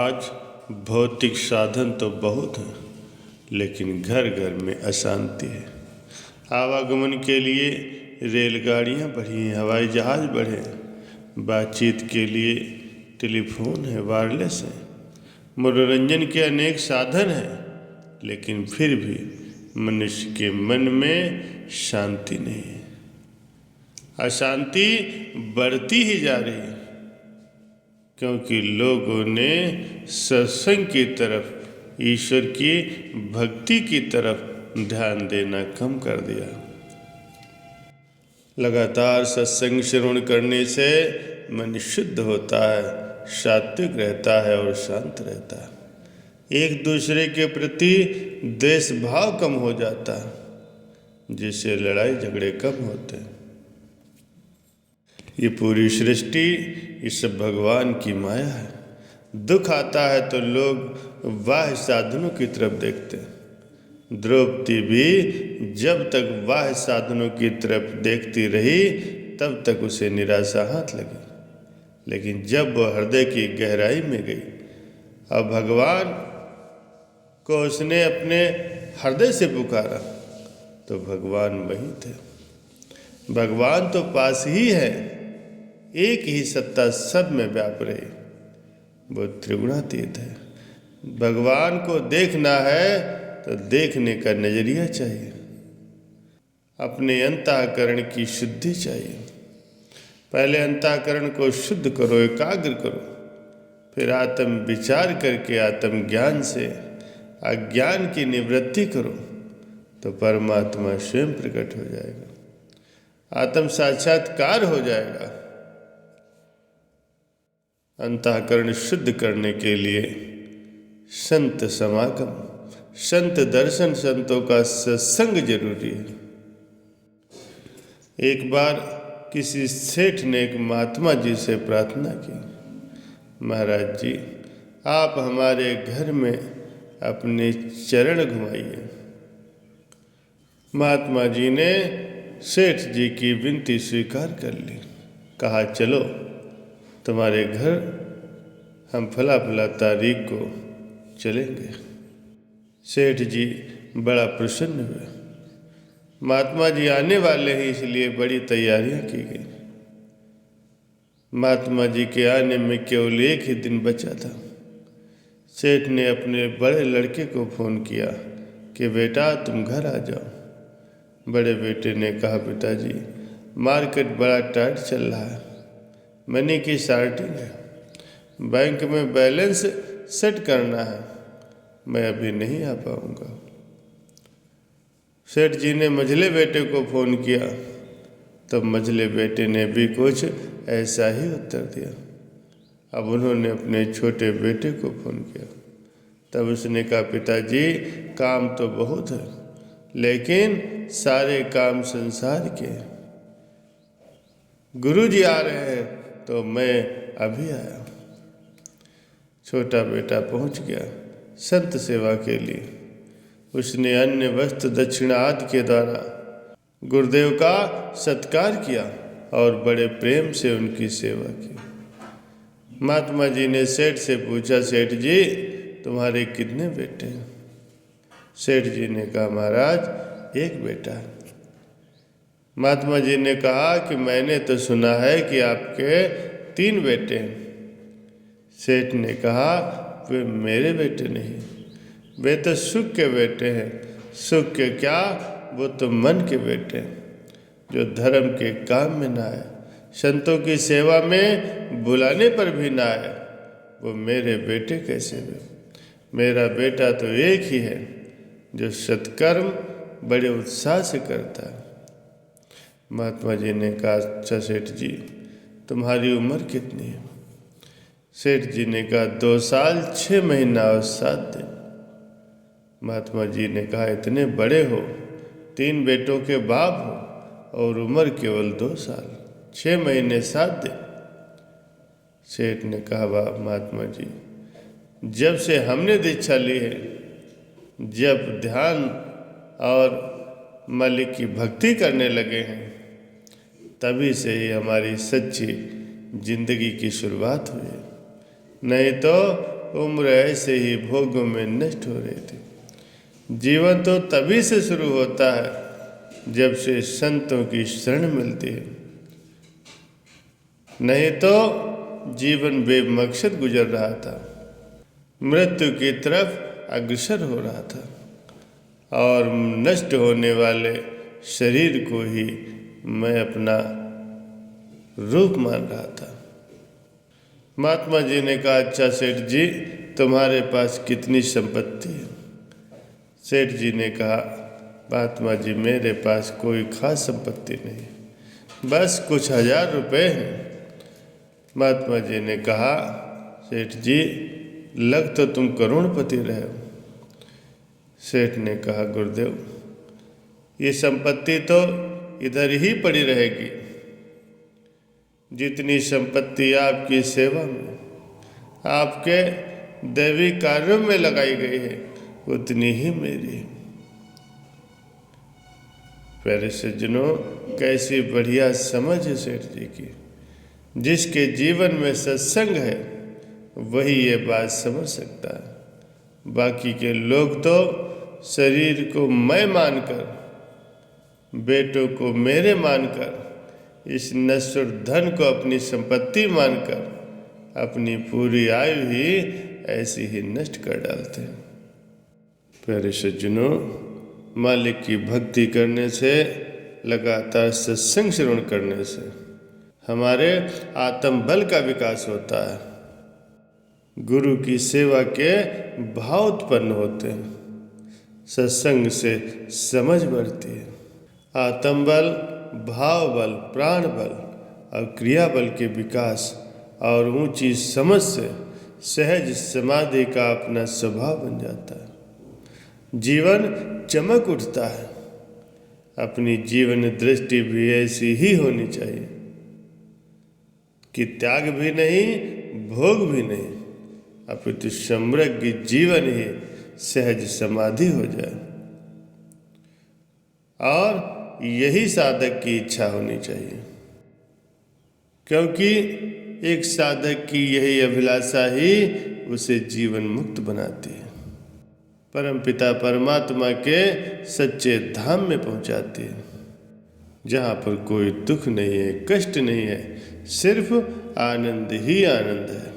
आज भौतिक साधन तो बहुत हैं, लेकिन घर घर में अशांति है। आवागमन के लिए रेलगाड़ियाँ बढ़ी हैं, हवाई जहाज़ बढ़े, बातचीत के लिए टेलीफोन है, वायरलेस है, मनोरंजन के अनेक साधन हैं, लेकिन फिर भी मनुष्य के मन में शांति नहीं है। अशांति बढ़ती ही जा रही है, क्योंकि लोगों ने सत्संग की तरफ, ईश्वर की भक्ति की तरफ ध्यान देना कम कर दिया। लगातार सत्संग श्रवण करने से मन शुद्ध होता है, सात्विक रहता है और शांत रहता है। एक दूसरे के प्रति द्वेष भाव कम हो जाता है, जिससे लड़ाई झगड़े कम होते हैं। ये पूरी सृष्टि इस भगवान की माया है। दुख आता है तो लोग बाह्य साधनों की तरफ देखते हैं। द्रौपदी भी जब तक बाह्य साधनों की तरफ देखती रही तब तक उसे निराशा हाथ लगी, लेकिन जब वह हृदय की गहराई में गई और भगवान को उसने अपने हृदय से पुकारा तो भगवान वहीं थे। भगवान तो पास ही है, एक ही सत्ता सब में व्याप रही, वो त्रिगुणातीत है। भगवान को देखना है तो देखने का नजरिया चाहिए, अपने अंतःकरण की शुद्धि चाहिए। पहले अंतःकरण को शुद्ध करो, एकाग्र करो, फिर आत्म विचार करके आत्म ज्ञान से अज्ञान की निवृत्ति करो तो परमात्मा स्वयं प्रकट हो जाएगा, आत्म साक्षात्कार हो जाएगा। अंतःकरण शुद्ध करने के लिए संत समागम, संत दर्शन, संतों का सत्संग जरूरी है। एक बार किसी सेठ ने एक महात्मा जी से प्रार्थना की, महाराज जी आप हमारे घर में अपने चरण घुमाइए। महात्मा जी ने सेठ जी की विनती स्वीकार कर ली। कहा चलो तुम्हारे घर हम फला फला तारीख को चलेंगे। सेठ जी बड़ा प्रसन्न हुए। महात्मा जी आने वाले हैं, इसलिए बड़ी तैयारियां की गई। महात्मा जी के आने में केवल एक ही दिन बचा था। सेठ ने अपने बड़े लड़के को फ़ोन किया कि बेटा तुम घर आ जाओ। बड़े बेटे ने कहा पिताजी मार्केट बड़ा टाइट चल रहा है, मनी की शॉर्टेज है, बैंक में बैलेंस सेट करना है, मैं अभी नहीं आ पाऊंगा। सेठ जी ने मझले बेटे को फ़ोन किया, तब मझले बेटे ने भी कुछ ऐसा ही उत्तर दिया। अब उन्होंने अपने छोटे बेटे को फ़ोन किया, तब उसने कहा पिताजी काम तो बहुत है, लेकिन सारे काम संसार के, गुरु जी आ रहे हैं तो मैं अभी आया। छोटा बेटा पहुंच गया संत सेवा के लिए। उसने अन्य वस्त्र दक्षिणा आदि के द्वारा गुरुदेव का सत्कार किया और बड़े प्रेम से उनकी सेवा की। महात्मा जी ने सेठ से पूछा, सेठ जी तुम्हारे कितने बेटे हैं? सेठ जी ने कहा महाराज एक बेटा है। महात्मा जी ने कहा कि मैंने तो सुना है कि आपके 3 बेटे हैं। सेठ ने कहा वे मेरे बेटे नहीं, वे तो सुख के बेटे हैं। सुख के क्या, वो तो मन के बेटे हैं, जो धर्म के काम में ना आए, संतों की सेवा में बुलाने पर भी ना आए, वो मेरे बेटे कैसे हुए? मेरा बेटा तो एक ही है जो सत्कर्म बड़े उत्साह से करता है। महात्मा जी ने कहा अच्छा सेठ जी तुम्हारी उम्र कितनी है? सेठ जी ने कहा 2 साल 6 महीना और 7 दिन। महात्मा जी ने कहा इतने बड़े हो, 3 बेटों के बाप हो और उम्र केवल 2 साल 6 महीने 7 दिन। सेठ ने कहा वाह महात्मा जी, जब से हमने दीक्षा ली है, जब ध्यान और मालिक की भक्ति करने लगे हैं, तभी से ही हमारी सच्ची जिंदगी की शुरुआत हुई है। नहीं तो उम्र ऐसे ही भोगों में नष्ट हो रही थी। जीवन तो तभी से शुरू होता है जब से संतों की शरण मिलती है, नहीं तो जीवन बेमकसद गुजर रहा था, मृत्यु की तरफ अग्रसर हो रहा था और नष्ट होने वाले शरीर को ही मैं अपना रूप मान रहा था। महात्मा जी ने कहा, अच्छा सेठ जी, तुम्हारे पास कितनी संपत्ति है? सेठ जी ने कहा, महात्मा जी, मेरे पास कोई खास संपत्ति नहीं, बस कुछ 1000 रुपये हैं। महात्मा जी ने कहा, सेठ जी, लग तो तुम करोड़पति रहे हो। सेठ ने कहा, गुरुदेव, ये संपत्ति तो इधर ही पड़ी रहेगी। जितनी संपत्ति आपकी सेवा में, आपके दैवी कार्यों में लगाई गई है, उतनी ही मेरी। प्यारे सज्जनों, कैसी बढ़िया समझ है सेठ जी की। जिसके जीवन में सत्संग है वही ये बात समझ सकता है। बाकी के लोग तो शरीर को मैं मानकर, बेटों को मेरे मानकर, इस नश्वर धन को अपनी संपत्ति मानकर अपनी पूरी आयु ही ऐसी ही नष्ट कर डालते हैं। प्यारे सज्जनों, मालिक की भक्ति करने से, लगातार सत्संग श्रवण करने से हमारे आत्म बल का विकास होता है। गुरु की सेवा के भाव उत्पन्न होते हैं। सत्संग से समझ बढ़ती है। आत्म बल, भाव बल, प्राण बल और क्रिया बल के विकास और ऊंची समझ से सहज समाधि का अपना स्वभाव बन जाता है। जीवन चमक उठता है। अपनी जीवन दृष्टि भी ऐसी ही होनी चाहिए कि त्याग भी नहीं, भोग भी नहीं, अपितु समृद्धि जीवन ही सहज समाधि हो जाए। और यही साधक की इच्छा होनी चाहिए, क्योंकि एक साधक की यही अभिलाषा ही उसे जीवन मुक्त बनाती है, परमपिता परमात्मा के सच्चे धाम में पहुंचाती है, जहाँ पर कोई दुख नहीं है, कष्ट नहीं है, सिर्फ आनंद ही आनंद है।